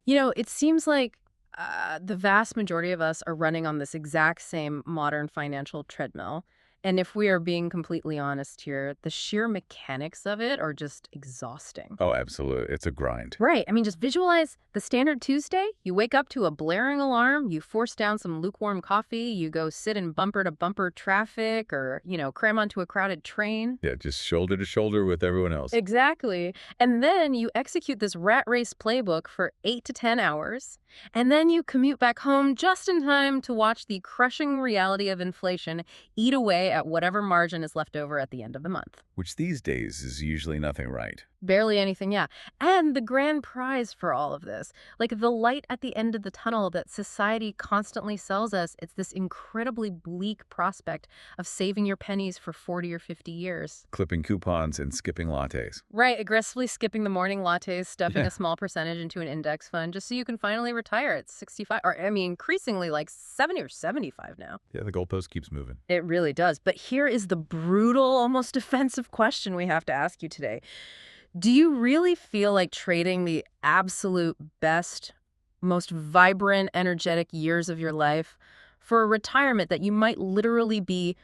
It seems like the vast majority of us are running on this exact same modern financial treadmill. And if we are being completely honest here, the sheer mechanics of it are just exhausting. Oh, absolutely. It's a grind. Right. I mean, just visualize the standard Tuesday. You wake up to a blaring alarm, you force down some lukewarm coffee, you go sit in bumper-to-bumper traffic or, cram onto a crowded train. Yeah, just shoulder to shoulder with everyone else. Exactly. And then you execute this rat race playbook for 8 to 10 hours, and then you commute back home just in time to watch the crushing reality of inflation eat away at whatever margin is left over at the end of the month. Which these days is usually nothing, right? Barely anything, yeah. And the grand prize for all of this, like the light at the end of the tunnel that society constantly sells us, it's this incredibly bleak prospect of saving your pennies for 40 or 50 years. Clipping coupons and skipping lattes. Right, aggressively skipping the morning lattes, stuffing Yeah. a small percentage into an index fund just so you can finally retire at 65, or I mean, increasingly like 70 or 75 now. Yeah, the goalpost keeps moving. It really does. But here is the brutal, almost offensive question we have to ask you today. Do you really feel like trading the absolute best, most vibrant, energetic years of your life for a retirement that you might literally be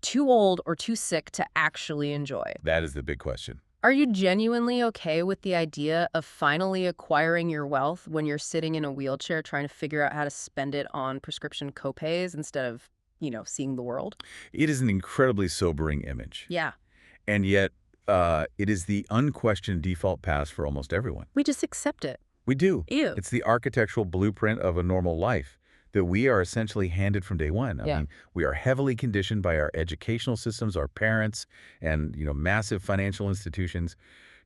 too old or too sick to actually enjoy? That is the big question. Are you genuinely okay with the idea of finally acquiring your wealth when you're sitting in a wheelchair trying to figure out how to spend it on prescription copays instead of, seeing the world? It is an incredibly sobering image. Yeah. And yet, it is the unquestioned default path for almost everyone. We just accept it. We do. Ew. It's the architectural blueprint of a normal life that we are essentially handed from day one. I Yeah. mean, we are heavily conditioned by our educational systems, our parents, and, massive financial institutions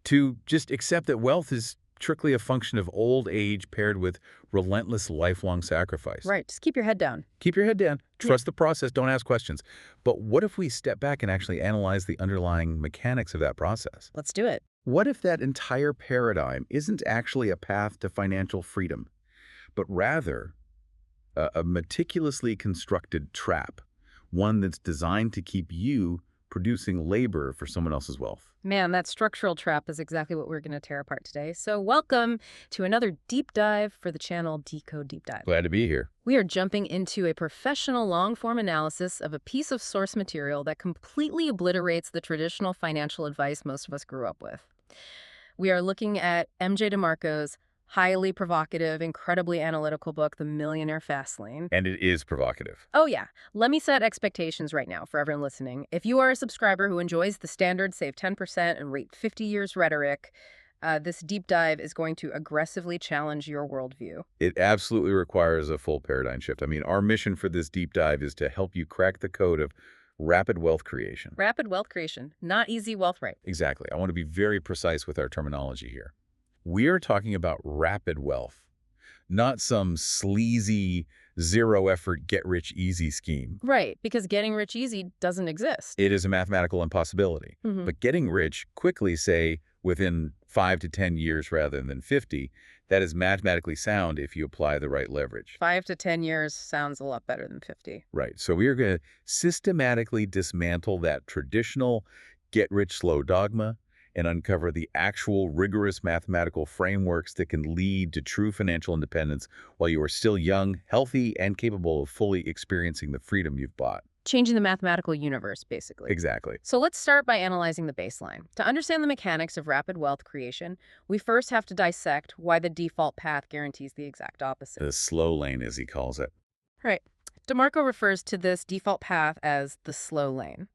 to just accept that wealth is strictly a function of old age paired with relentless lifelong sacrifice. Right. Just keep your head down. Keep your head down. Yeah. Trust the process. Don't ask questions. But what if we step back and actually analyze the underlying mechanics of that process? Let's do it. What if that entire paradigm isn't actually a path to financial freedom, but rather a meticulously constructed trap, one that's designed to keep you producing labor for someone else's wealth? Man, that structural trap is exactly what we're going to tear apart today. So welcome to another deep dive for the channel Decode Deep Dive. Glad to be here. We are jumping into a professional long-form analysis of a piece of source material that completely obliterates the traditional financial advice most of us grew up with. We are looking at MJ DeMarco's highly provocative, incredibly analytical book, The Millionaire Fastlane. And it is provocative. Oh, yeah. Let me set expectations right now for everyone listening. If you are a subscriber who enjoys the standard save 10% and rate 50 years rhetoric, this deep dive is going to aggressively challenge your worldview. It absolutely requires a full paradigm shift. I mean, our mission for this deep dive is to help you crack the code of rapid wealth creation. Rapid wealth creation, not easy wealth, right? Exactly. I want to be very precise with our terminology here. We are talking about rapid wealth, not some sleazy, zero-effort, get-rich-easy scheme. Right, because getting rich easy doesn't exist. It is a mathematical impossibility. But getting rich quickly, say, within 5 to 10 years rather than 50, that is mathematically sound if you apply the right leverage. 5 to 10 years sounds a lot better than 50. Right. So we are going to systematically dismantle that traditional get-rich-slow dogma and uncover the actual rigorous mathematical frameworks that can lead to true financial independence while you are still young, healthy, and capable of fully experiencing the freedom you've bought. Changing the mathematical universe, basically. Exactly. So let's start by analyzing the baseline. To understand the mechanics of rapid wealth creation, we first have to dissect why the default path guarantees the exact opposite. The slow lane, as he calls it. Right. DeMarco refers to this default path as the slow lane.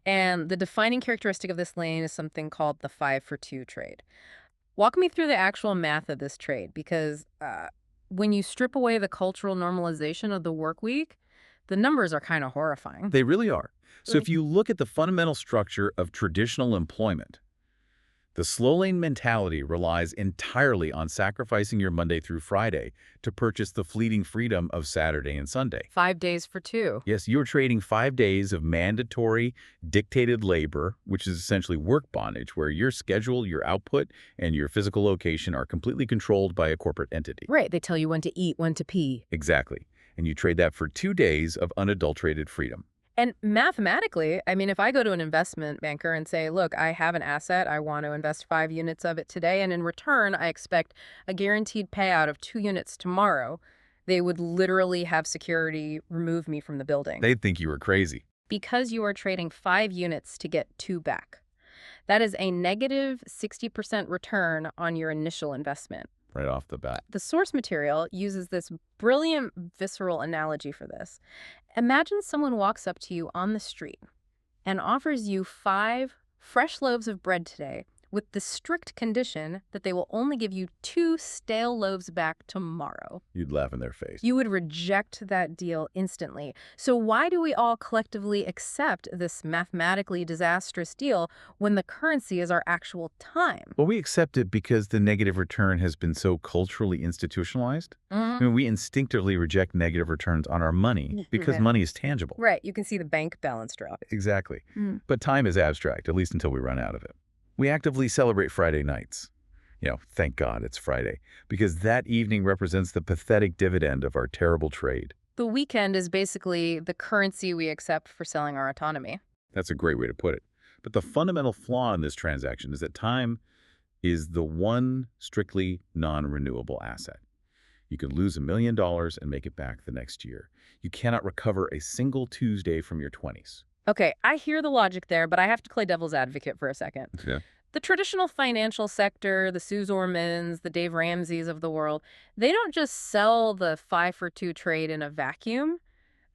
And the defining characteristic of this lane is something called the 5-for-2 trade. Walk me through the actual math of this trade, because when you strip away the cultural normalization of the work week, the numbers are kind of horrifying. They really are. So if you look at the fundamental structure of traditional employment, the slow lane mentality relies entirely on sacrificing your Monday through Friday to purchase the fleeting freedom of Saturday and Sunday. 5 days for 2. Yes, you're trading 5 days of mandatory dictated labor, which is essentially work bondage, where your schedule, your output, and your physical location are completely controlled by a corporate entity. Right. They tell you when to eat, when to pee. Exactly. And you trade that for 2 days of unadulterated freedom. And mathematically, I mean, if I go to an investment banker and say, look, I have an asset, I want to invest 5 units of it today, and in return, I expect a guaranteed payout of 2 units tomorrow, they would literally have security remove me from the building They'd think you were crazy. because you are trading 5 units to get two back. That is a negative 60% return on your initial investment. Right off the bat. The source material uses this brilliant visceral analogy for this. Imagine someone walks up to you on the street and offers you 5 fresh loaves of bread today with the strict condition that they will only give you 2 stale loaves back tomorrow. You'd laugh in their face. You would reject that deal instantly. So why do we all collectively accept this mathematically disastrous deal when the currency is our actual time? Well, we accept it because the negative return has been so culturally institutionalized. I mean, we instinctively reject negative returns on our money because Right. money is tangible. Right, you can see the bank balance drop. Exactly. But time is abstract, at least until we run out of it. We actively celebrate Friday nights. Thank God it's Friday, because that evening represents the pathetic dividend of our terrible trade. The weekend is basically the currency we accept for selling our autonomy. That's a great way to put it. But the fundamental flaw in this transaction is that time is the one strictly non-renewable asset. You could lose $1 million and make it back the next year. You cannot recover a single Tuesday from your 20s. Okay, I hear the logic there, but I have to play devil's advocate for a second. Yeah. The traditional financial sector, the Sue Ormans, the Dave Ramseys of the world, they don't just sell the 5-for-2 trade in a vacuum.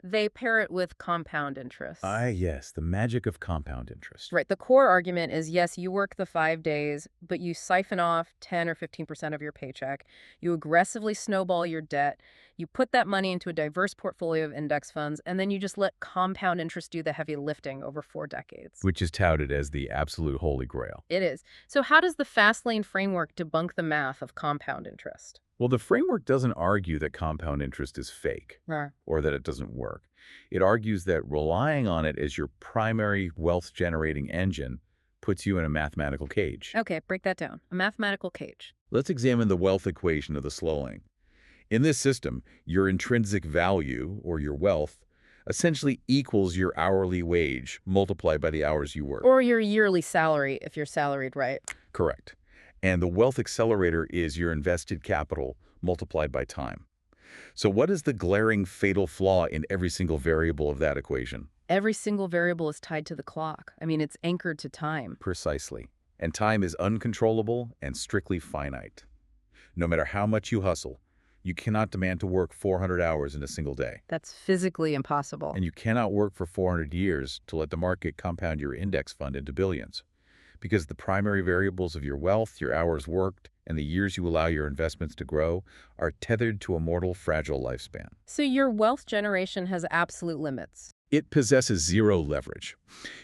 They pair it with compound interest. Yes, the magic of compound interest. Right. The core argument is, yes, you work the 5 days, but you siphon off 10 or 15% of your paycheck. You aggressively snowball your debt. You put that money into a diverse portfolio of index funds, and then you just let compound interest do the heavy lifting over 4 decades. Which is touted as the absolute holy grail. It is. So how does the Fastlane framework debunk the math of compound interest? Well, the framework doesn't argue that compound interest is fake or that it doesn't work. It argues that relying on it as your primary wealth-generating engine puts you in a mathematical cage. Okay, break that down. A mathematical cage. Let's examine the wealth equation of the Slowlane. In this system, your intrinsic value, or your wealth, essentially equals your hourly wage multiplied by the hours you work. Or your yearly salary if you're salaried, right? Correct. And the wealth accelerator is your invested capital multiplied by time. So what is the glaring fatal flaw in every single variable of that equation? Every single variable is tied to the clock. I mean, it's anchored to time. Precisely. And time is uncontrollable and strictly finite. No matter how much you hustle, you cannot demand to work 400 hours in a single day. That's physically impossible. And you cannot work for 400 years to let the market compound your index fund into billions. Because the primary variables of your wealth, your hours worked, and the years you allow your investments to grow are tethered to a mortal, fragile lifespan. So your wealth generation has absolute limits. It possesses zero leverage.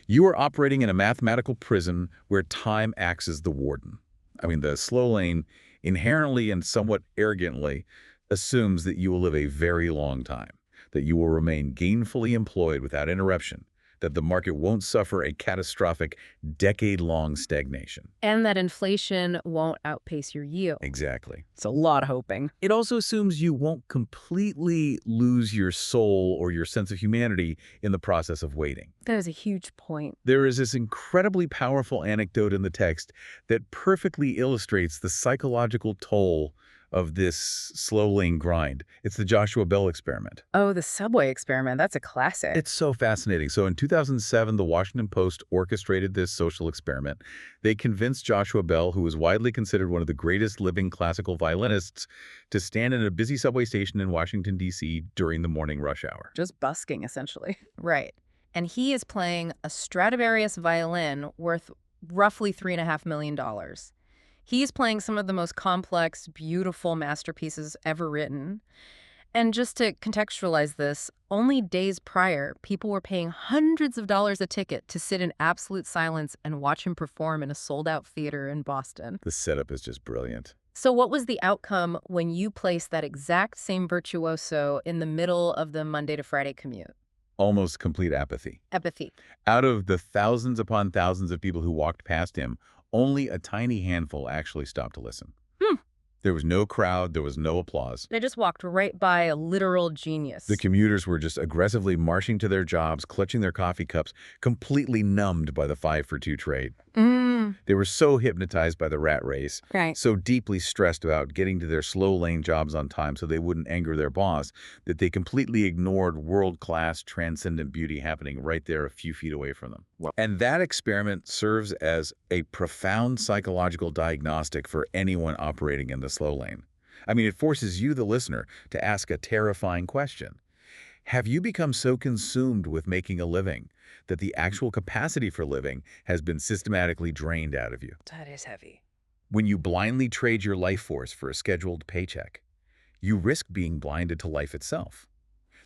You are operating in a mathematical prison where time acts as the warden. I mean, the Slowlane inherently and somewhat arrogantly assumes that you will live a very long time, that you will remain gainfully employed without interruption, that the market won't suffer a catastrophic decade-long stagnation. And that inflation won't outpace your yield. Exactly. It's a lot of hoping. It also assumes you won't completely lose your soul or your sense of humanity in the process of waiting. That is a huge point. There is this incredibly powerful anecdote in the text that perfectly illustrates the psychological toll of this Slowlane grind. It's the Joshua Bell experiment. Oh, the subway experiment. That's a classic. It's so fascinating. So in 2007, the Washington Post orchestrated this social experiment. They convinced Joshua Bell, who is widely considered one of the greatest living classical violinists, to stand in a busy subway station in Washington, D.C. during the morning rush hour. Just busking, essentially. Right. And he is playing a Stradivarius violin worth roughly $3.5 million. He's playing some of the most complex, beautiful masterpieces ever written. And just to contextualize this, only days prior, people were paying hundreds of dollars a ticket to sit in absolute silence and watch him perform in a sold-out theater in Boston. The setup is just brilliant. So what was the outcome when you placed that exact same virtuoso in the middle of the Monday to Friday commute? Almost complete apathy. Apathy. Out of the thousands upon thousands of people who walked past him, only a tiny handful actually stopped to listen. There was no crowd, there was no applause. They just walked right by a literal The genius. commuters were just aggressively marching to their jobs, clutching their coffee cups, completely numbed by the 5-for-2 trade. Mm, They were so hypnotized by the rat race, right. so deeply stressed about getting to their slow lane jobs on time so they wouldn't anger their boss, that they completely ignored world-class transcendent beauty happening right there a few feet away from them. Wow. And that experiment serves as a profound psychological diagnostic for anyone operating in the slow lane. I mean, it forces you, the listener, to ask a terrifying question. Have you become so consumed with making a living that the actual capacity for living has been systematically drained out of you? That is heavy. When you blindly trade your life force for a scheduled paycheck, you risk being blinded to life itself.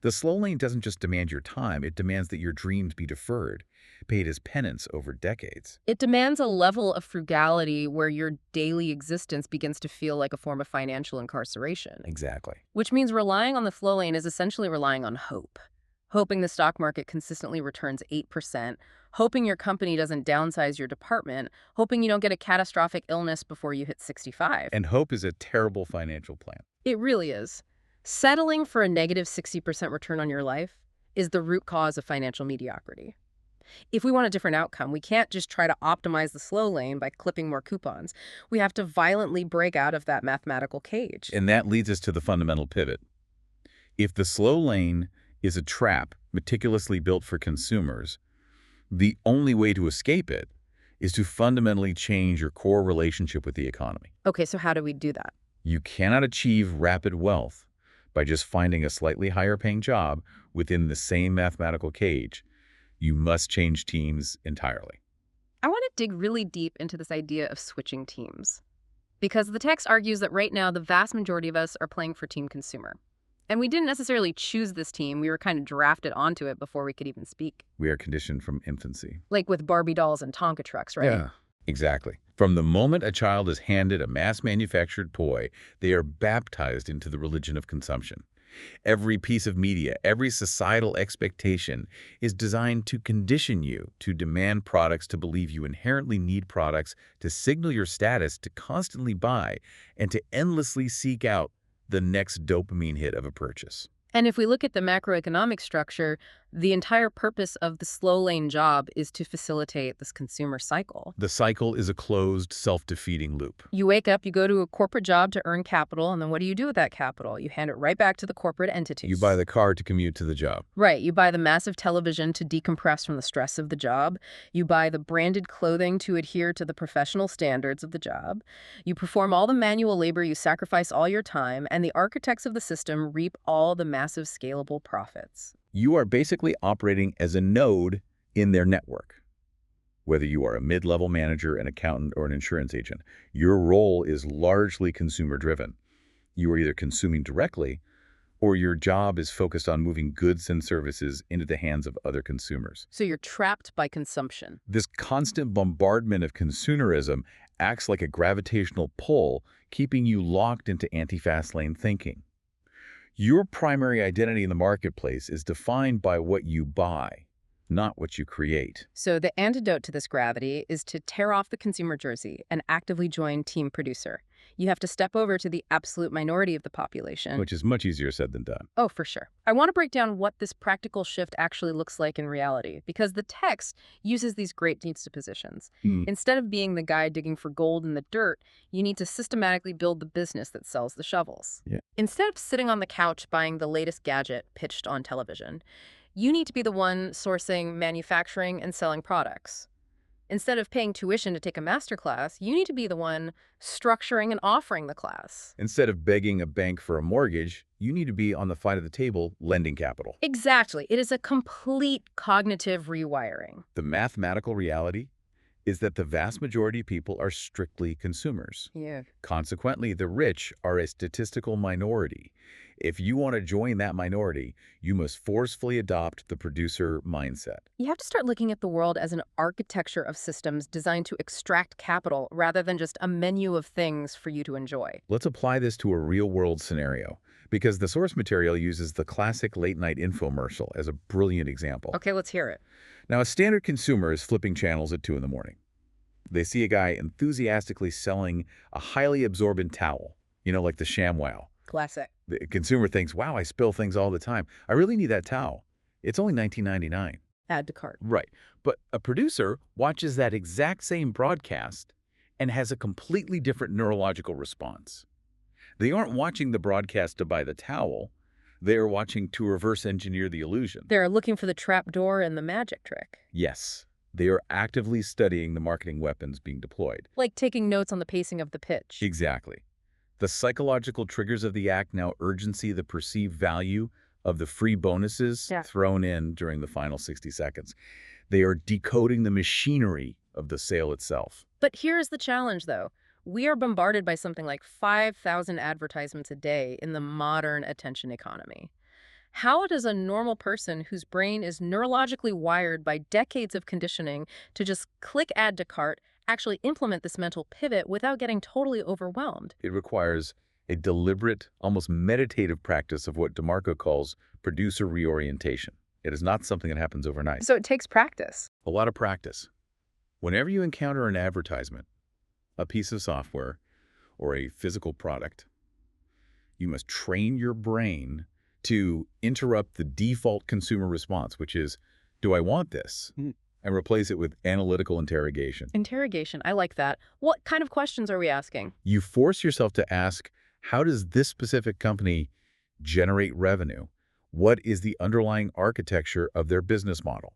The slow lane doesn't just demand your time, it demands that your dreams be deferred, paid as penance over decades. It demands a level of frugality where your daily existence begins to feel like a form of financial incarceration. Exactly. Which means relying on the flow lane is essentially relying on hope. Hoping the stock market consistently returns 8%, hoping your company doesn't downsize your department, hoping you don't get a catastrophic illness before you hit 65. And hope is a terrible financial plan. It really is. Settling for a negative 60% return on your life is the root cause of financial mediocrity. If we want a different outcome, we can't just try to optimize the slow lane by clipping more coupons. We have to violently break out of that mathematical cage. And that leads us to the fundamental pivot. If the slow lane is a trap meticulously built for consumers, the only way to escape it is to fundamentally change your core relationship with the economy. Okay, so how do we do that? You cannot achieve rapid wealth by just finding a slightly higher paying job within the same mathematical cage. You must change teams entirely. I want to dig really deep into this idea of switching teams. Because the text argues that right now the vast majority of us are playing for Team Consumer. And we didn't necessarily choose this team. We were kind of drafted onto it before we could even speak. We are conditioned from infancy. Like with Barbie dolls and Tonka trucks, right? Yeah, exactly. From the moment a child is handed a mass-manufactured toy, they are baptized into the religion of consumption. Every piece of media, every societal expectation is designed to condition you to demand products, to believe you inherently need products, to signal your status, to constantly buy, and to endlessly seek out the next dopamine hit of a purchase. And if we look at the macroeconomic structure, the entire purpose of the slow lane job is to facilitate this consumer cycle. The cycle is a closed, self-defeating loop. You wake up, you go to a corporate job to earn capital, and then what do you do with that capital? You hand it right back to the corporate entities. You buy the car to commute to the job. Right. You buy the massive television to decompress from the stress of the job. You buy the branded clothing to adhere to the professional standards of the job. You perform all the manual labor, you sacrifice all your time, and the architects of the system reap all the massive scalable profits. You are basically operating as a node in their network. Whether you are a mid-level manager, an accountant, or an insurance agent, your role is largely consumer-driven. You are either consuming directly, or your job is focused on moving goods and services into the hands of other consumers. So you're trapped by consumption. This constant bombardment of consumerism acts like a gravitational pull, keeping you locked into anti-Fastlane thinking. Your primary identity in the marketplace is defined by what you buy, not what you create. So the antidote to this gravity is to tear off the consumer jersey and actively join Team Producer. You have to step over to the absolute minority of the population. Which is much easier said than done. Oh, for sure. I want to break down what this practical shift actually looks like in reality, because the text uses these great juxtapositions. Instead of being the guy digging for gold in the dirt, you need to systematically build the business that sells the shovels. Yeah. Instead of sitting on the couch buying the latest gadget pitched on television, you need to be the one sourcing, manufacturing, and selling products. Instead of paying tuition to take a master class, you need to be the one structuring and offering the class. Instead of begging a bank for a mortgage, you need to be on the side of the table lending capital. Exactly. It is a complete cognitive rewiring. The mathematical reality is that the vast majority of people are strictly consumers. Yeah. Consequently, the rich are a statistical minority. If you want to join that minority, you must forcefully adopt the producer mindset. You have to start looking at the world as an architecture of systems designed to extract capital rather than just a menu of things for you to enjoy. Let's apply this to a real-world scenario, because the source material uses the classic late-night infomercial as a brilliant example. Okay, let's hear it. Now, a standard consumer is flipping channels at 2 in the morning. They see a guy enthusiastically selling a highly absorbent towel. Like the ShamWow. Classic. The consumer thinks, wow, I spill things all the time. I really need that towel. It's only $19.99. Add to cart. Right. But a producer watches that exact same broadcast and has a completely different neurological response. They aren't watching the broadcast to buy the towel. They are watching to reverse engineer the illusion. They're looking for the trap door and the magic trick. Yes. They are actively studying the marketing weapons being deployed. Like taking notes on the pacing of the pitch. Exactly. The psychological triggers of the act, now urgency, the perceived value of the free bonuses thrown in during the final 60 seconds. They are decoding the machinery of the sale itself. But here's the challenge, though. We are bombarded by something like 5,000 advertisements a day in the modern attention economy. How does a normal person whose brain is neurologically wired by decades of conditioning to just click add to cart actually implement this mental pivot without getting totally overwhelmed? It requires a deliberate, almost meditative practice of what DeMarco calls producer reorientation. It is not something that happens overnight. So it takes practice. A lot of practice. Whenever you encounter an advertisement, a piece of software, or a physical product, you must train your brain to interrupt the default consumer response, which is, do I want this? And replace it with analytical interrogation. Interrogation, I like that. What kind of questions are we asking? You force yourself to ask, how does this specific company generate revenue? What is the underlying architecture of their business model?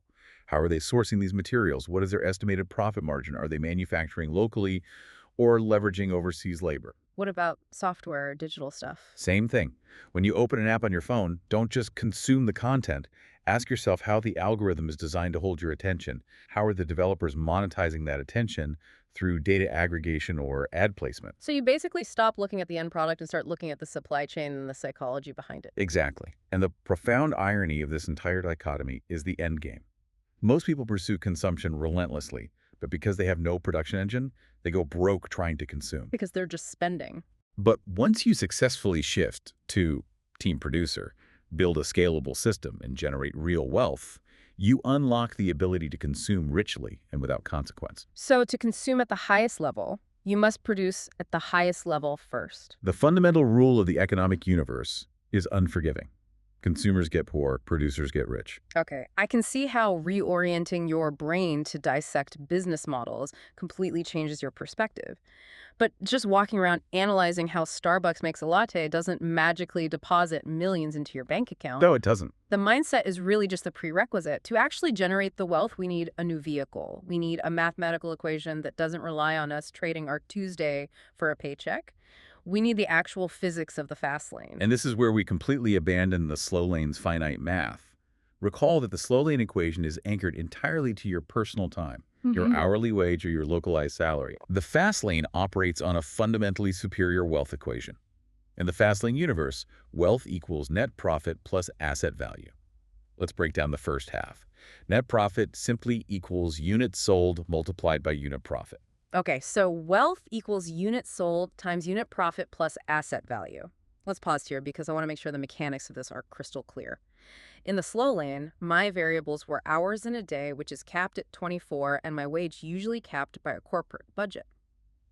How are they sourcing these materials? What is their estimated profit margin? Are they manufacturing locally or leveraging overseas labor? What about software or digital stuff? Same thing. When you open an app on your phone, don't just consume the content. Ask yourself how the algorithm is designed to hold your attention. How are the developers monetizing that attention through data aggregation or ad placement? So you basically stop looking at the end product and start looking at the supply chain and the psychology behind it. Exactly. And the profound irony of this entire dichotomy is the end game. Most people pursue consumption relentlessly, but because they have no production engine, they go broke trying to consume. Because they're just spending. But once you successfully shift to team producer, build a scalable system, and generate real wealth, you unlock the ability to consume richly and without consequence. So to consume at the highest level, you must produce at the highest level first. The fundamental rule of the economic universe is unforgiving. Consumers get poor, producers get rich. Okay, I can see how reorienting your brain to dissect business models completely changes your perspective. But just walking around analyzing how Starbucks makes a latte doesn't magically deposit millions into your bank account. No, it doesn't. The mindset is really just the prerequisite. To actually generate the wealth, we need a new vehicle. We need a mathematical equation that doesn't rely on us trading our Tuesday for a paycheck. We need the actual physics of the fast lane. And this is where we completely abandon the slow lane's finite math. Recall that the slow lane equation is anchored entirely to your personal time, your hourly wage or your localized salary. The fast lane operates on a fundamentally superior wealth equation. In the fast lane universe, wealth equals net profit plus asset value. Let's break down the first half. Net profit simply equals units sold multiplied by unit profit. Okay, so wealth equals units sold times unit profit plus asset value. Let's pause here because I want to make sure the mechanics of this are crystal clear. In the slow lane, my variables were hours in a day, which is capped at 24, and my wage usually capped by a corporate budget.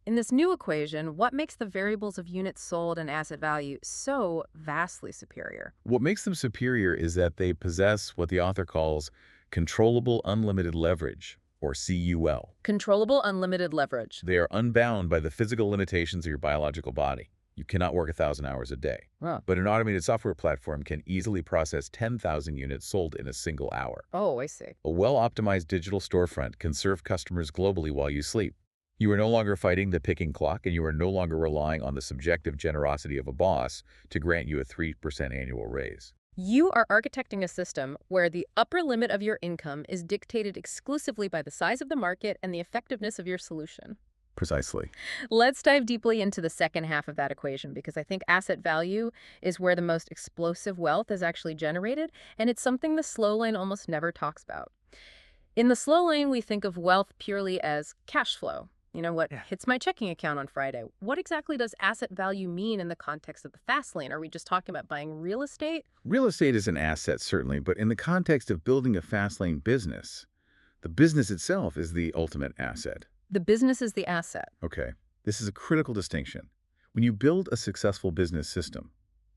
In this new equation, what makes the variables of units sold and asset value so vastly superior? What makes them superior is that they possess what the author calls controllable unlimited leverage, or CUL. Controllable unlimited leverage. They are unbound by the physical limitations of your biological body. You cannot work 1,000 hours a day. Wow. But an automated software platform can easily process 10,000 units sold in a single hour. Oh, I see. A well-optimized digital storefront can serve customers globally while you sleep. You are no longer fighting the ticking clock, and you are no longer relying on the subjective generosity of a boss to grant you a 3% annual raise. You are architecting a system where the upper limit of your income is dictated exclusively by the size of the market and the effectiveness of your solution. Precisely. Let's dive deeply into the second half of that equation because I think asset value is where the most explosive wealth is actually generated, and it's something the slow lane almost never talks about. In the slow lane, we think of wealth purely as cash flow. What hits my checking account on Friday? What exactly does asset value mean in the context of the fast lane? Are we just talking about buying real estate? Real estate is an asset, certainly, but in the context of building a fast lane business, the business itself is the ultimate asset. The business is the asset. Okay, this is a critical distinction. When you build a successful business system,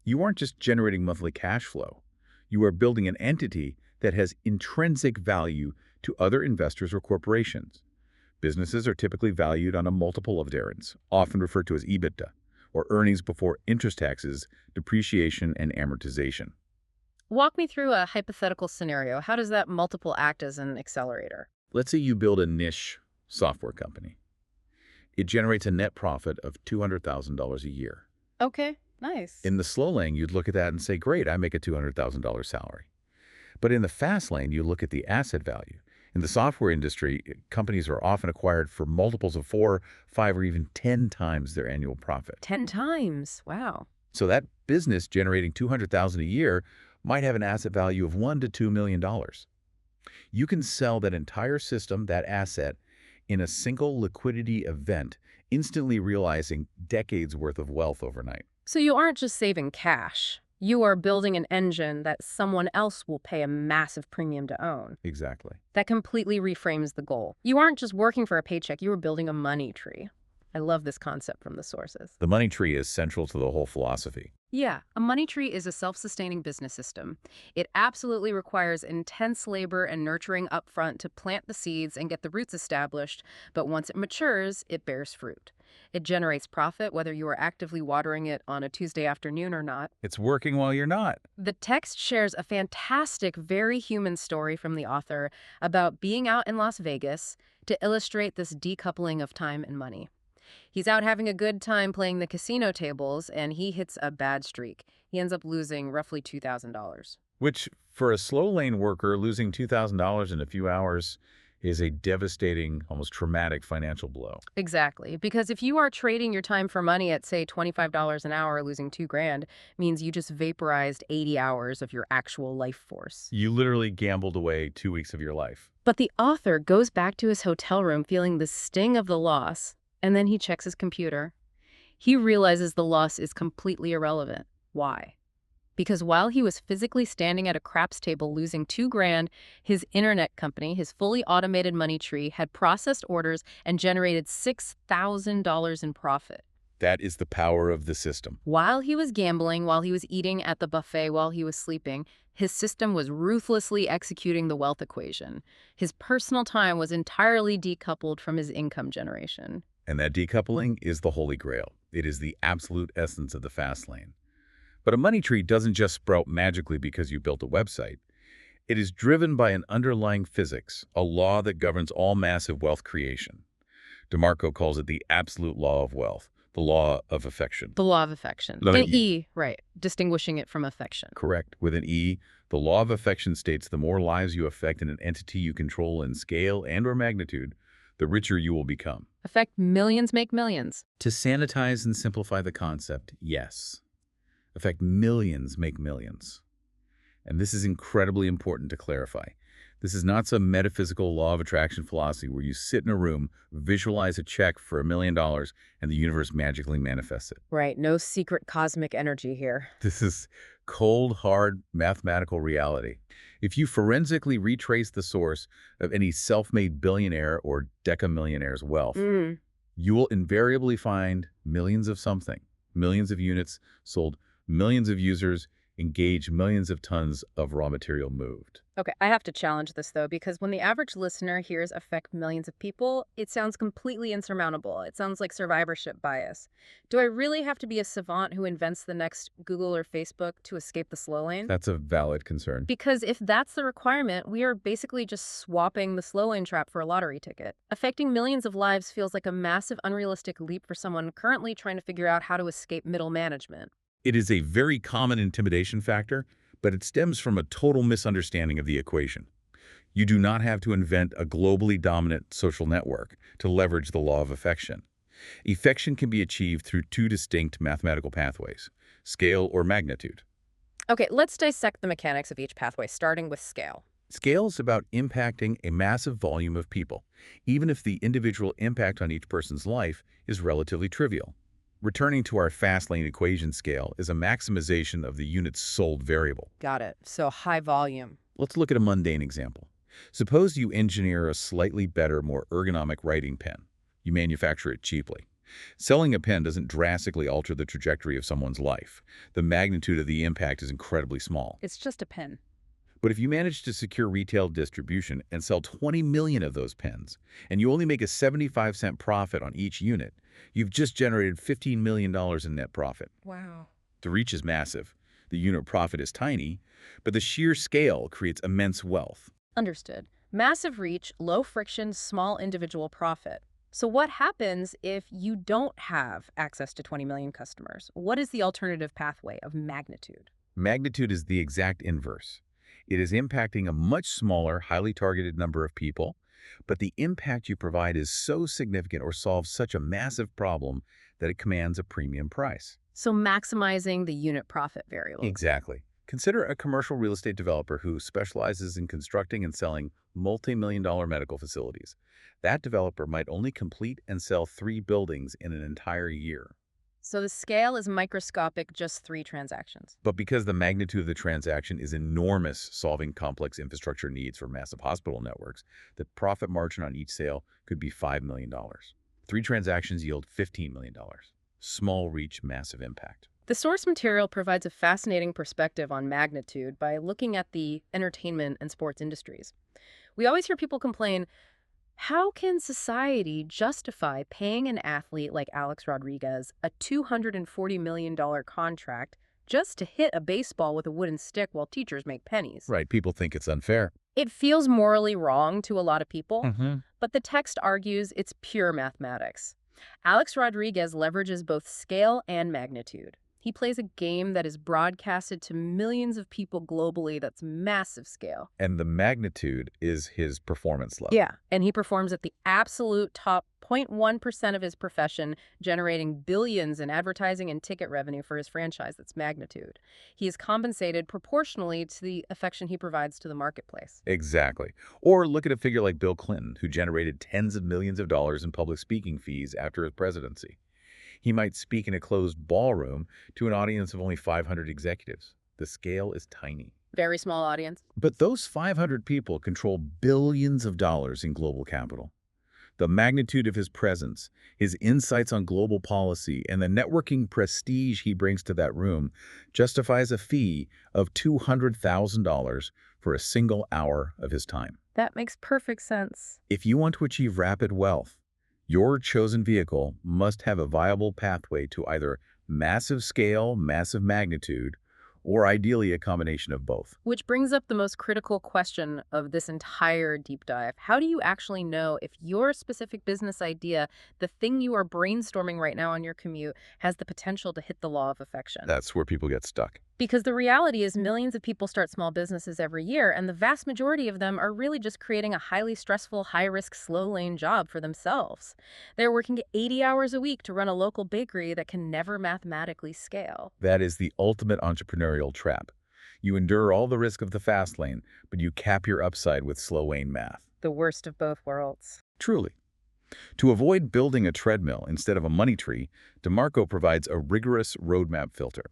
you aren't just generating monthly cash flow. You are building an entity that has intrinsic value to other investors or corporations. Businesses are typically valued on a multiple of earnings, often referred to as EBITDA, or earnings before interest, taxes, depreciation, and amortization. Walk me through a hypothetical scenario. How does that multiple act as an accelerator? Let's say you build a niche software company. It generates a net profit of $200,000 a year. Okay, nice. In the slow lane, you'd look at that and say, great, I make a $200,000 salary. But in the fast lane, you look at the asset value. In the software industry, companies are often acquired for multiples of 4, 5, or even 10 times their annual profit. 10 times. Wow. So that business generating $200,000 a year might have an asset value of $1 to $2 million. You can sell that entire system, that asset, in a single liquidity event, instantly realizing decades worth of wealth overnight. So you aren't just saving cash. You are building an engine that someone else will pay a massive premium to own. Exactly. That completely reframes the goal. You aren't just working for a paycheck, you are building a money tree. I love this concept from the sources. The money tree is central to the whole philosophy. Yeah, a money tree is a self-sustaining business system. It absolutely requires intense labor and nurturing upfront to plant the seeds and get the roots established, but once it matures, it bears fruit. It generates profit whether you are actively watering it on a Tuesday afternoon or not. It's working while you're not. The text shares a fantastic, very human story from the author about being out in Las Vegas to illustrate this decoupling of time and money. He's out having a good time playing the casino tables, and he hits a bad streak. He ends up losing roughly $2,000. Which, for a slow lane worker, losing $2,000 in a few hours is a devastating, almost traumatic financial blow. Exactly, because if you are trading your time for money at, say, $25 an hour, losing $2,000 means you just vaporized 80 hours of your actual life force. You literally gambled away 2 weeks of your life. But the author goes back to his hotel room feeling the sting of the loss, and then he checks his computer. He realizes the loss is completely irrelevant. Why? Because while he was physically standing at a craps table losing $2,000, his internet company, his fully automated money tree, had processed orders and generated $6,000 in profit. That is the power of the system. While he was gambling, while he was eating at the buffet, while he was sleeping, his system was ruthlessly executing the wealth equation. His personal time was entirely decoupled from his income generation. And that decoupling is the holy grail. It is the absolute essence of the fast lane. But a money tree doesn't just sprout magically because you built a website. It is driven by an underlying physics, a law that governs all massive wealth creation. DeMarco calls it the absolute law of wealth, the law of affection. The law of affection. With An E, right, distinguishing it from affection. Correct. With an E, the law of affection states the more lives you affect in an entity you control in scale and/or magnitude, the richer you will become. Affect millions make millions. To sanitize and simplify the concept, yes. Affect millions make millions. And this is incredibly important to clarify. This is not some metaphysical law of attraction philosophy where you sit in a room, visualize a check for $1 million, and the universe magically manifests it. Right, no secret cosmic energy here. This is cold, hard, mathematical reality. If you forensically retrace the source of any self-made billionaire or decamillionaire's wealth, you will invariably find millions of something, millions of units sold, millions of users engaged, millions of tons of raw material moved. Okay, I have to challenge this, though, because when the average listener hears affect millions of people, it sounds completely insurmountable. It sounds like survivorship bias. Do I really have to be a savant who invents the next Google or Facebook to escape the slow lane? That's a valid concern. Because if that's the requirement, we are basically just swapping the slow lane trap for a lottery ticket. Affecting millions of lives feels like a massive, unrealistic leap for someone currently trying to figure out how to escape middle management. It is a very common intimidation factor, but it stems from a total misunderstanding of the equation. You do not have to invent a globally dominant social network to leverage the law of affection. Affection can be achieved through two distinct mathematical pathways, scale or magnitude. Okay, let's dissect the mechanics of each pathway, starting with scale. Scale is about impacting a massive volume of people, even if the individual impact on each person's life is relatively trivial. Returning to our Fastlane equation, scale is a maximization of the unit's sold variable. Got it. So high volume. Let's look at a mundane example. Suppose you engineer a slightly better, more ergonomic writing pen. You manufacture it cheaply. Selling a pen doesn't drastically alter the trajectory of someone's life. The magnitude of the impact is incredibly small. It's just a pen. But if you manage to secure retail distribution and sell 20 million of those pens, and you only make a 75-cent profit on each unit, you've just generated $15 million in net profit. Wow. The reach is massive. The unit profit is tiny, but the sheer scale creates immense wealth. Understood. Massive reach, low friction, small individual profit. So what happens if you don't have access to 20 million customers? What is the alternative pathway of magnitude? Magnitude is the exact inverse. It is impacting a much smaller, highly targeted number of people, but the impact you provide is so significant or solves such a massive problem that it commands a premium price. So maximizing the unit profit variable. Exactly. Consider a commercial real estate developer who specializes in constructing and selling multi-million-dollar medical facilities. That developer might only complete and sell 3 buildings in an entire year. So the scale is microscopic, just 3 transactions. But because the magnitude of the transaction is enormous, solving complex infrastructure needs for massive hospital networks, the profit margin on each sale could be $5 million. 3 transactions yield $15 million. Small reach, massive impact. The source material provides a fascinating perspective on magnitude by looking at the entertainment and sports industries. We always hear people complain, how can society justify paying an athlete like Alex Rodriguez a $240 million contract just to hit a baseball with a wooden stick while teachers make pennies? Right, people think it's unfair. It feels morally wrong to a lot of people, Mm-hmm. but the text argues it's pure mathematics. Alex Rodriguez leverages both scale and magnitude. He plays a game that is broadcasted to millions of people globally that's massive scale. And the magnitude is his performance level. Yeah, and he performs at the absolute top 0.1% of his profession, generating billions in advertising and ticket revenue for his franchise. That's magnitude. He is compensated proportionally to the affection he provides to the marketplace. Exactly. Or look at a figure like Bill Clinton, who generated tens of millions of dollars in public speaking fees after his presidency. He might speak in a closed ballroom to an audience of only 500 executives. The scale is tiny. Very small audience. But those 500 people control billions of dollars in global capital. The magnitude of his presence, his insights on global policy, and the networking prestige he brings to that room justifies a fee of $200,000 for a single hour of his time. That makes perfect sense. If you want to achieve rapid wealth, your chosen vehicle must have a viable pathway to either massive scale, massive magnitude, or ideally a combination of both. Which brings up the most critical question of this entire deep dive. How do you actually know if your specific business idea, the thing you are brainstorming right now on your commute, has the potential to hit the law of affection? That's where people get stuck. Because the reality is millions of people start small businesses every year, and the vast majority of them are really just creating a highly stressful, high-risk, slow-lane job for themselves. They're working 80 hours a week to run a local bakery that can never mathematically scale. That is the ultimate entrepreneurial trap. You endure all the risk of the fast lane, but you cap your upside with slow lane math. The worst of both worlds. Truly. To avoid building a treadmill instead of a money tree, DeMarco provides a rigorous roadmap filter.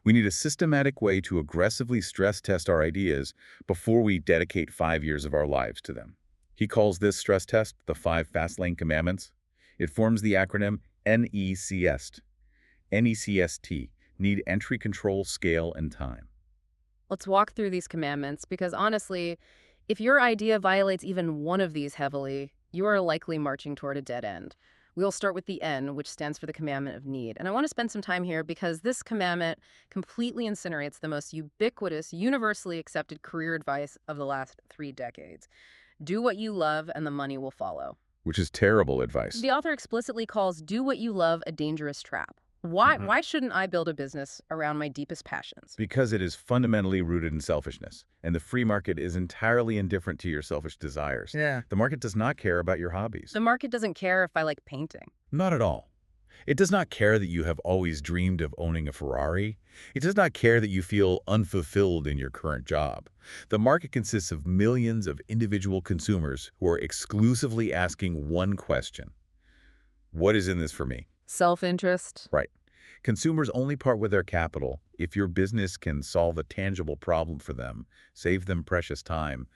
We need a systematic way to aggressively stress test our ideas before we dedicate 5 years of our lives to them. He calls this stress test the 5 Fastlane Commandments. It forms the acronym NECST. NECST, need entry, control, scale, and time. Let's walk through these commandments because honestly, if your idea violates even one of these heavily, you are likely marching toward a dead end. We'll start with the N, which stands for the commandment of need. And I want to spend some time here because this commandment completely incinerates the most ubiquitous, universally accepted career advice of the last 3 decades. Do what you love and the money will follow. Which is terrible advice. The author explicitly calls do what you love a dangerous trap. Why shouldn't I build a business around my deepest passions? Because it is fundamentally rooted in selfishness, and the free market is entirely indifferent to your selfish desires. Yeah. The market does not care about your hobbies. The market doesn't care if I like painting. Not at all. It does not care that you have always dreamed of owning a Ferrari. It does not care that you feel unfulfilled in your current job. The market consists of millions of individual consumers who are exclusively asking one question. What is in this for me? Self-interest. Right. Consumers only part with their capital if your business can solve a tangible problem for them, save them precious time,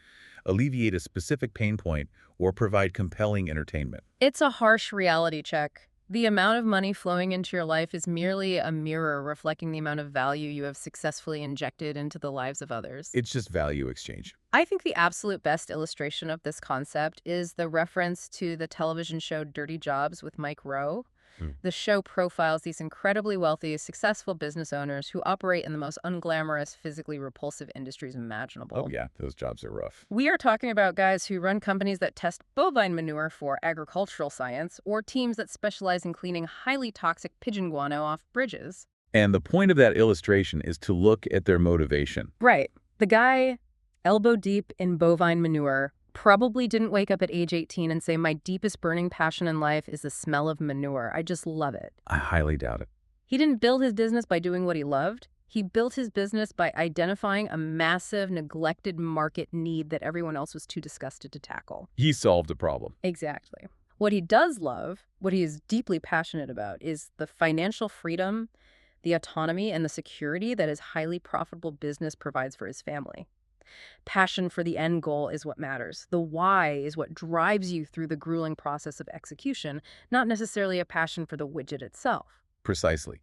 alleviate a specific pain point, or provide compelling entertainment. It's a harsh reality check. The amount of money flowing into your life is merely a mirror reflecting the amount of value you have successfully injected into the lives of others. It's just value exchange. I think the absolute best illustration of this concept is the reference to the television show Dirty Jobs with Mike Rowe. Mm. The show profiles these incredibly wealthy, successful business owners who operate in the most unglamorous, physically repulsive industries Oh imaginable. yeah, those jobs are rough. We are talking about guys who run companies that test bovine manure for agricultural science, or teams that specialize in cleaning highly toxic pigeon guano off bridges. And the point of that illustration is to look at their motivation. Right. The guy, elbow deep in bovine manure, probably didn't wake up at age 18 and say, "My deepest burning passion in life is the smell of manure. I just love it." I highly doubt it. He didn't build his business by doing what he loved. He built his business by identifying a massive, neglected market need that everyone else was too disgusted to tackle. He solved a problem. Exactly. What he does love, what he is deeply passionate about, is the financial freedom, the autonomy, and the security that his highly profitable business provides for his family. Passion for the end goal is what matters. The why is what drives you through the grueling process of execution, not necessarily a passion for the widget itself. Precisely.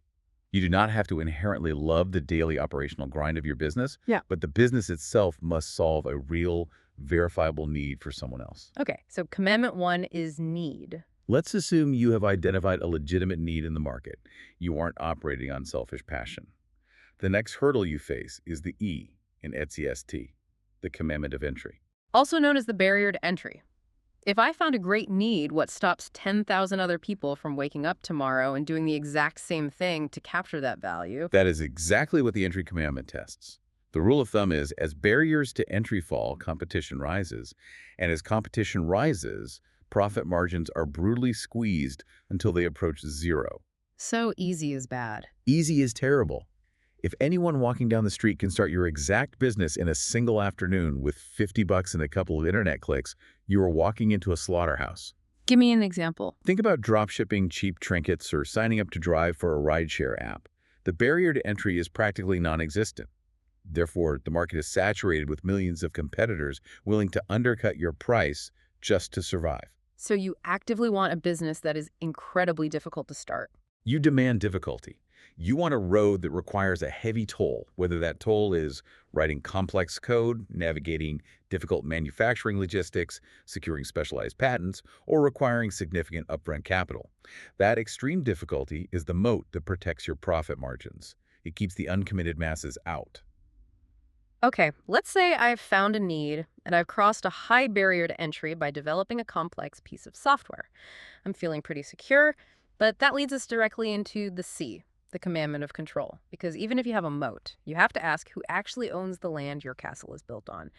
You do not have to inherently love the daily operational grind of your business, Yeah. but the business itself must solve a real, verifiable need for someone else. Okay, so commandment 1 is need. Let's assume you have identified a legitimate need in the market. You aren't operating on selfish passion. The next hurdle you face is the E in ETSI, the commandment of entry. Also known as the barrier to entry. If I found a great need, what stops 10,000 other people from waking up tomorrow and doing the exact same thing to capture that value? That is exactly what the entry commandment tests. The rule of thumb is, as barriers to entry fall, competition rises. And as competition rises, profit margins are brutally squeezed until they approach zero. So easy is bad. Easy is terrible. If anyone walking down the street can start your exact business in a single afternoon with $50 and a couple of internet clicks, you are walking into a slaughterhouse. Give me an example. Think about dropshipping cheap trinkets or signing up to drive for a rideshare app. The barrier to entry is practically non-existent. Therefore, the market is saturated with millions of competitors willing to undercut your price just to survive. So you actively want a business that is incredibly difficult to start. You demand difficulty. You want a road that requires a heavy toll, whether that toll is writing complex code, navigating difficult manufacturing logistics, securing specialized patents, or requiring significant upfront capital. That extreme difficulty is the moat that protects your profit margins. It keeps the uncommitted masses out. Okay, let's say I've found a need and I've crossed a high barrier to entry by developing a complex piece of software. I'm feeling pretty secure, but that leads us directly into the C, the commandment of control. Because even if you have a moat, you have to ask who actually owns the land your castle is built on.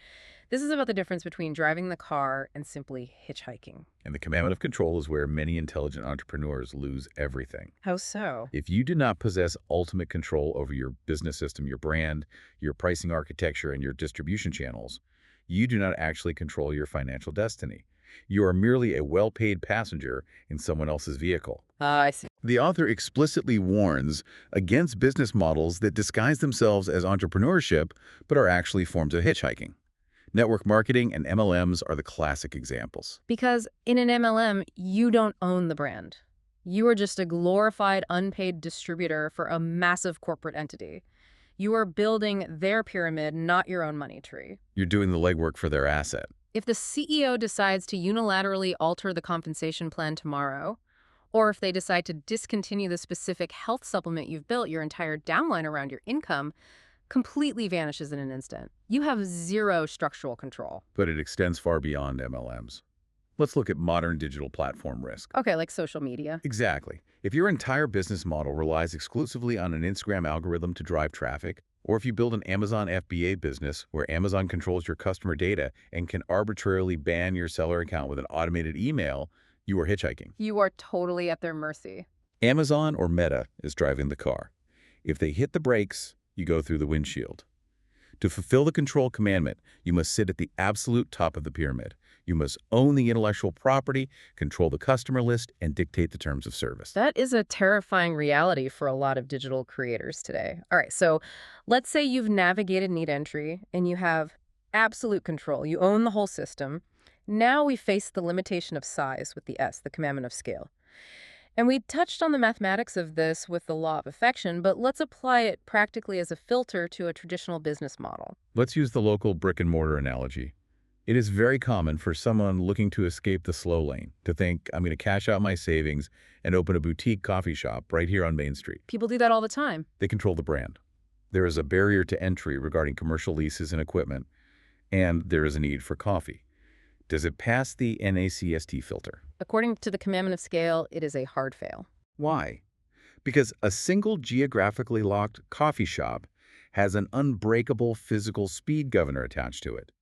This is about the difference between driving the car and simply hitchhiking. And the commandment of control is where many intelligent entrepreneurs lose everything. How so? If you do not possess ultimate control over your business system, your brand, your pricing architecture, and your distribution channels, you do not actually control your financial destiny. You are merely a well-paid passenger in someone else's vehicle. I see. The author explicitly warns against business models that disguise themselves as entrepreneurship but are actually forms of hitchhiking. Network marketing and MLMs are the classic examples. Because in an MLM, you don't own the brand. You are just a glorified, unpaid distributor for a massive corporate entity. You are building their pyramid, not your own money tree. You're doing the legwork for their asset. If the CEO decides to unilaterally alter the compensation plan tomorrow, or if they decide to discontinue the specific health supplement you've built your entire downline around your income, completely vanishes in an instant. You have zero structural control. But it extends far beyond MLMs. Let's look at modern digital platform risk. Okay, like social media. Exactly. If your entire business model relies exclusively on an Instagram algorithm to drive traffic, or if you build an Amazon FBA business where Amazon controls your customer data and can arbitrarily ban your seller account with an automated email, you are hitchhiking. You are totally at their mercy. Amazon or Meta is driving the car. If they hit the brakes, you go through the windshield. To fulfill the control commandment, you must sit at the absolute top of the pyramid. You must own the intellectual property, control the customer list, and dictate the terms of service. That is a terrifying reality for a lot of digital creators today. All right, so let's say you've navigated need entry and you have absolute control. You own the whole system. Now we face the limitation of size with the S, the commandment of scale. And we touched on the mathematics of this with the law of affection, but let's apply it practically as a filter to a traditional business model. Let's use the local brick-and-mortar analogy. It is very common for someone looking to escape the slow lane to think, I'm going to cash out my savings and open a boutique coffee shop right here on Main Street. People do that all the time. They control the brand. There is a barrier to entry regarding commercial leases and equipment, and there is a need for coffee. Does it pass the NACST filter? According to the commandment of scale, it is a hard fail. Why? Because a single geographically locked coffee shop has an unbreakable physical speed governor attached to it.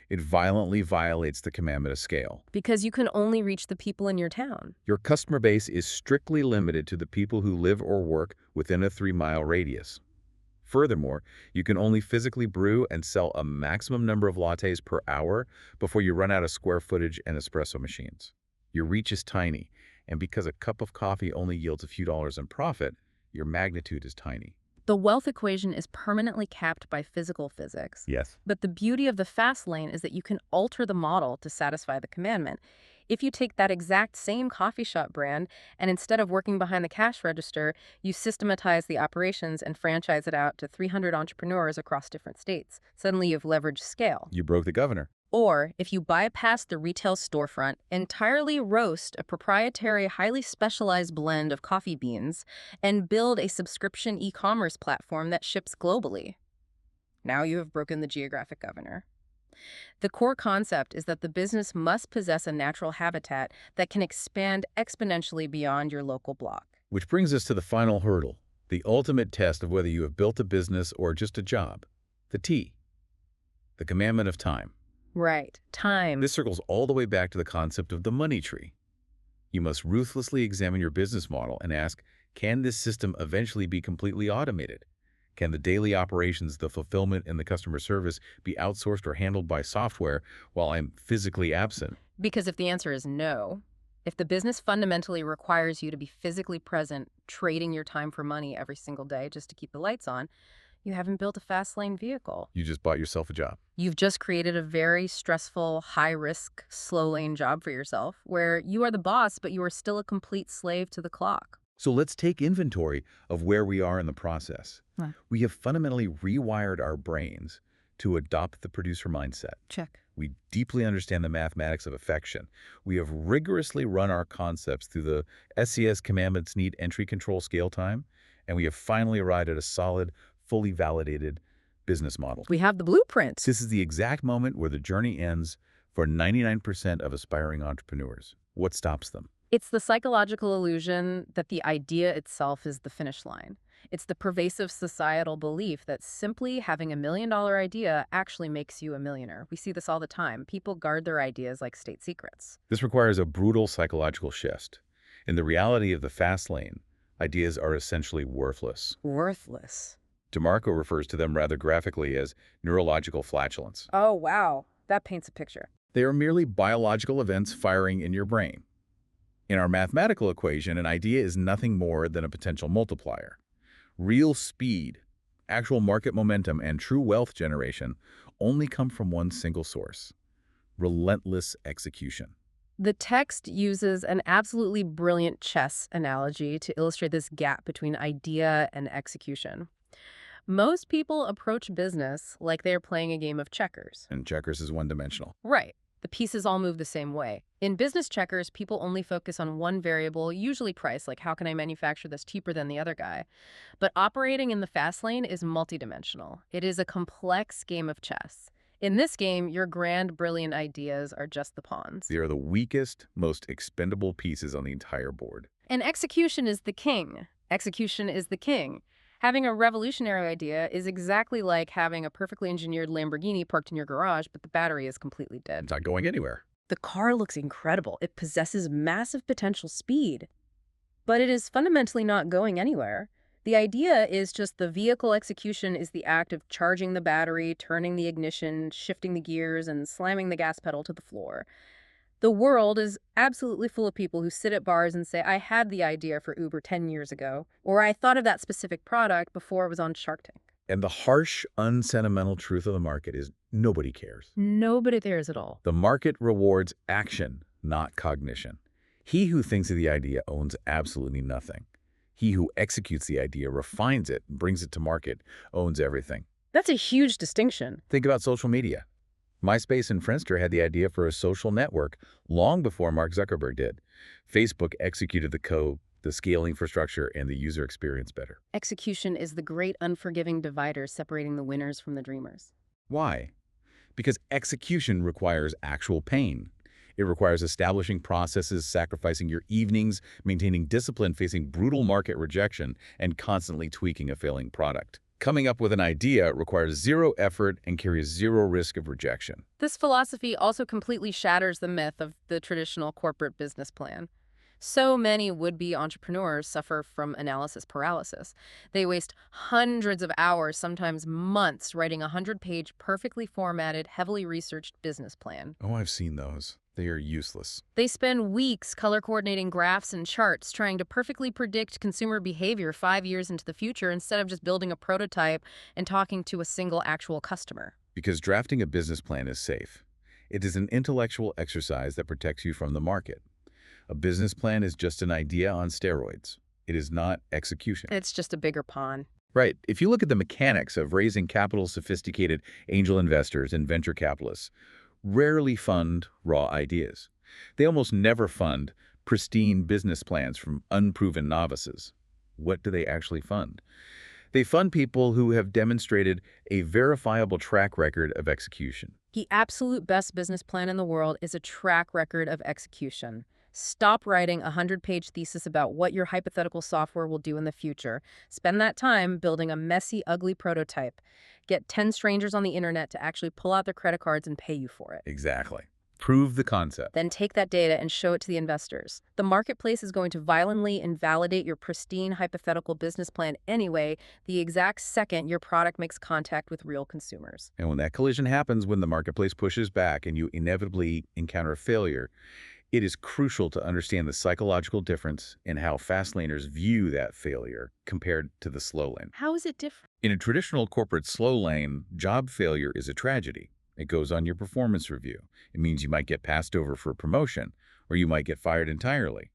It violently violates the commandment of scale. Because you can only reach the people in your town. Your customer base is strictly limited to the people who live or work within a 3-mile radius. Furthermore, you can only physically brew and sell a maximum number of lattes per hour before you run out of square footage and espresso machines. Your reach is tiny, and because a cup of coffee only yields a few dollars in profit, your magnitude is tiny. The wealth equation is permanently capped by physical physics. Yes. But the beauty of the fast lane is that you can alter the model to satisfy the commandment. If you take that exact same coffee shop brand and instead of working behind the cash register, you systematize the operations and franchise it out to 300 entrepreneurs across different states, suddenly you've leveraged scale. You broke the governor. Or, if you bypass the retail storefront, entirely roast a proprietary, highly specialized blend of coffee beans, and build a subscription e-commerce platform that ships globally. Now you have broken the geographic governor. The core concept is that the business must possess a natural habitat that can expand exponentially beyond your local block. Which brings us to the final hurdle, the ultimate test of whether you have built a business or just a job. The T, the commandment of time. Right. Time. This circles all the way back to the concept of the money tree. You must ruthlessly examine your business model and ask, can this system eventually be completely automated? Can the daily operations, the fulfillment, and the customer service be outsourced or handled by software while I'm physically absent? Because if the answer is no, if the business fundamentally requires you to be physically present, trading your time for money every single day just to keep the lights on, you haven't built a fast lane vehicle. You just bought yourself a job. You've just created a very stressful, high-risk, slow lane job for yourself, where you are the boss, but you are still a complete slave to the clock. So let's take inventory of where we are in the process. Right. We have fundamentally rewired our brains to adopt the producer mindset. Check. We deeply understand the mathematics of affection. We have rigorously run our concepts through the SCS commandments need entry control scale time, and we have finally arrived at a solid, fully validated business model. We have the blueprint. This is the exact moment where the journey ends for 99% of aspiring entrepreneurs. What stops them? It's the psychological illusion that the idea itself is the finish line. It's the pervasive societal belief that simply having $1 million idea actually makes you a millionaire. We see this all the time. People guard their ideas like state secrets. This requires a brutal psychological shift. In the reality of the fast lane, ideas are essentially worthless. Worthless. DeMarco refers to them rather graphically as neurological flatulence. Oh, wow. That paints a picture. They are merely biological events firing in your brain. In our mathematical equation, an idea is nothing more than a potential multiplier. Real speed, actual market momentum, and true wealth generation only come from one single source: relentless execution. The text uses an absolutely brilliant chess analogy to illustrate this gap between idea and execution. Most people approach business like they're playing a game of checkers. And checkers is one-dimensional. Right. The pieces all move the same way. In business checkers, people only focus on one variable, usually price, like how can I manufacture this cheaper than the other guy? But operating in the fast lane is multidimensional. It is a complex game of chess. In this game, your grand, brilliant ideas are just the pawns. They are the weakest, most expendable pieces on the entire board. And execution is the king. Execution is the king. Having a revolutionary idea is exactly like having a perfectly engineered Lamborghini parked in your garage, but the battery is completely dead. It's not going anywhere. The car looks incredible. It possesses massive potential speed. But it is fundamentally not going anywhere. The idea is just the vehicle execution is the act of charging the battery, turning the ignition, shifting the gears, and slamming the gas pedal to the floor. The world is absolutely full of people who sit at bars and say, I had the idea for Uber 10 years ago, or I thought of that specific product before it was on Shark Tank. And the harsh, unsentimental truth of the market is nobody cares. Nobody cares at all. The market rewards action, not cognition. He who thinks of the idea owns absolutely nothing. He who executes the idea, refines it, and brings it to market owns everything. That's a huge distinction. Think about social media. MySpace and Friendster had the idea for a social network long before Mark Zuckerberg did. Facebook executed the code, the scale infrastructure, and the user experience better. Execution is the great unforgiving divider separating the winners from the dreamers. Why? Because execution requires actual pain. It requires establishing processes, sacrificing your evenings, maintaining discipline, facing brutal market rejection, and constantly tweaking a failing product. Coming up with an idea requires zero effort and carries zero risk of rejection. This philosophy also completely shatters the myth of the traditional corporate business plan. So many would-be entrepreneurs suffer from analysis paralysis. They waste hundreds of hours, sometimes months, writing a 100-page, perfectly formatted, heavily researched business plan. Oh, I've seen those. They are useless. They spend weeks color-coordinating graphs and charts, trying to perfectly predict consumer behavior 5 years into the future instead of just building a prototype and talking to a single actual customer. Because drafting a business plan is safe. It is an intellectual exercise that protects you from the market. A business plan is just an idea on steroids. It is not execution. It's just a bigger pawn. Right. If you look at the mechanics of raising capital, sophisticated angel investors and venture capitalists rarely fund raw ideas. They almost never fund pristine business plans from unproven novices. What do they actually fund? They fund people who have demonstrated a verifiable track record of execution. The absolute best business plan in the world is a track record of execution. Stop writing a 100-page thesis about what your hypothetical software will do in the future. Spend that time building a messy, ugly prototype. Get 10 strangers on the internet to actually pull out their credit cards and pay you for it. Exactly. Prove the concept. Then take that data and show it to the investors. The marketplace is going to violently invalidate your pristine hypothetical business plan anyway, the exact second your product makes contact with real consumers. And when that collision happens, when the marketplace pushes back and you inevitably encounter failure, it is crucial to understand the psychological difference in how fastlaners view that failure compared to the slow lane. How is it different? In a traditional corporate slow lane, job failure is a tragedy. It goes on your performance review. It means you might get passed over for a promotion, or you might get fired entirely.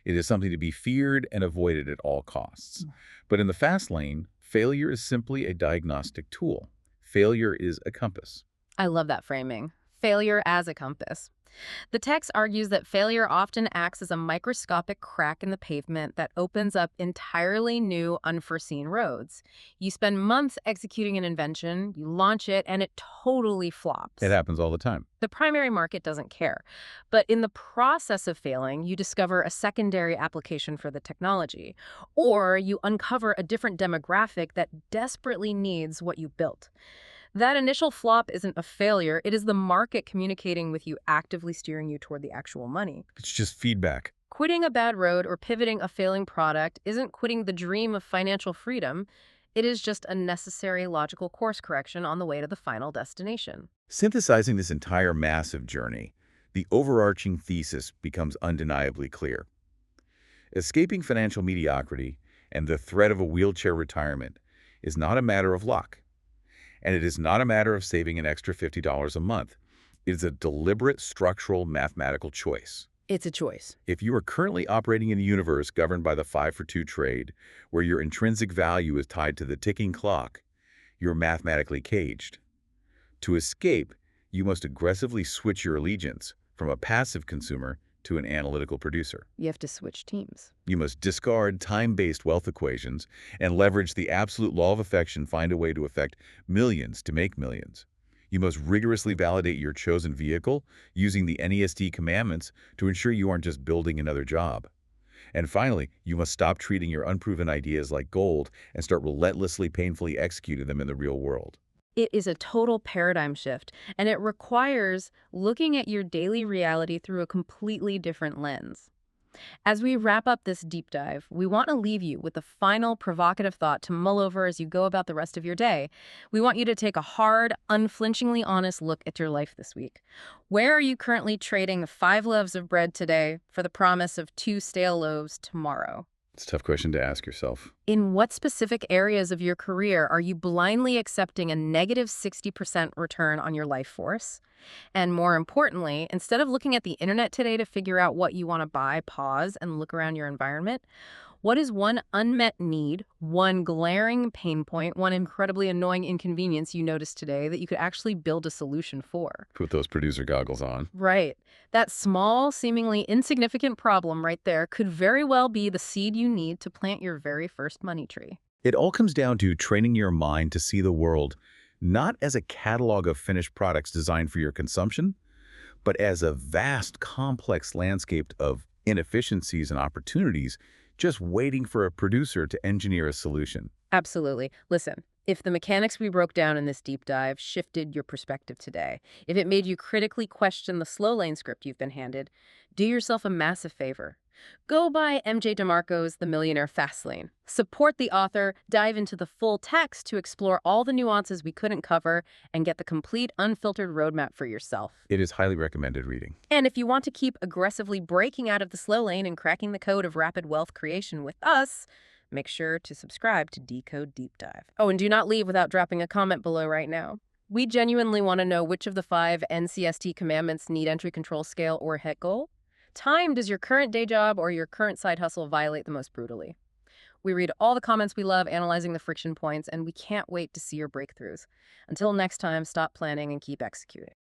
It is something to be feared and avoided at all costs. But in the fast lane, failure is simply a diagnostic tool. Failure is a compass. I love that framing. Failure as a compass. The text argues that failure often acts as a microscopic crack in the pavement that opens up entirely new, unforeseen roads. You spend months executing an invention, you launch it, and it totally flops. It happens all the time. The primary market doesn't care. But in the process of failing, you discover a secondary application for the technology, or you uncover a different demographic that desperately needs what you built. That initial flop isn't a failure. It is the market communicating with you, actively steering you toward the actual money. It's just feedback. Quitting a bad road or pivoting a failing product isn't quitting the dream of financial freedom. It is just a necessary logical course correction on the way to the final destination. Synthesizing this entire massive journey, the overarching thesis becomes undeniably clear. Escaping financial mediocrity and the threat of a wheelchair retirement is not a matter of luck. And it is not a matter of saving an extra $50 a month. It is a deliberate, structural, mathematical choice. It's a choice. If you are currently operating in a universe governed by the 5-for-2 trade, where your intrinsic value is tied to the ticking clock, you're mathematically caged. To escape, you must aggressively switch your allegiance from a passive consumer to an analytical producer. You have to switch teams. You must discard time-based wealth equations and leverage the absolute law of affection, find a way to affect millions to make millions. You must rigorously validate your chosen vehicle using the NESD commandments to ensure you aren't just building another job. And finally, you must stop treating your unproven ideas like gold and start relentlessly, painfully executing them in the real world. It is a total paradigm shift, and it requires looking at your daily reality through a completely different lens. As we wrap up this deep dive, we want to leave you with a final provocative thought to mull over as you go about the rest of your day. We want you to take a hard, unflinchingly honest look at your life this week. Where are you currently trading 5 loaves of bread today for the promise of 2 stale loaves tomorrow? It's a tough question to ask yourself. In what specific areas of your career are you blindly accepting a negative 60% return on your life force? And more importantly, instead of looking at the internet today to figure out what you want to buy, pause and look around your environment. What is one unmet need, one glaring pain point, one incredibly annoying inconvenience you noticed today that you could actually build a solution for? Put those producer goggles on. Right. That small, seemingly insignificant problem right there could very well be the seed you need to plant your very first money tree. It all comes down to training your mind to see the world not as a catalog of finished products designed for your consumption, but as a vast, complex landscape of inefficiencies and opportunities just waiting for a producer to engineer a solution. Absolutely. Listen, if the mechanics we broke down in this deep dive shifted your perspective today, if it made you critically question the Slowlane script you've been handed, do yourself a massive favor. Go buy MJ DeMarco's The Millionaire Fastlane. Support the author, dive into the full text to explore all the nuances we couldn't cover, and get the complete unfiltered roadmap for yourself. It is highly recommended reading. And if you want to keep aggressively breaking out of the slow lane and cracking the code of rapid wealth creation with us, make sure to subscribe to Decode Deep Dive. Oh, and do not leave without dropping a comment below right now. We genuinely want to know which of the 5 NCST commandments need entry control scale or HET goal. Time does your current day job or your current side hustle violate the most brutally? We read all the comments we love, analyzing the friction points, and we can't wait to see your breakthroughs. Until next time, stop planning and keep executing.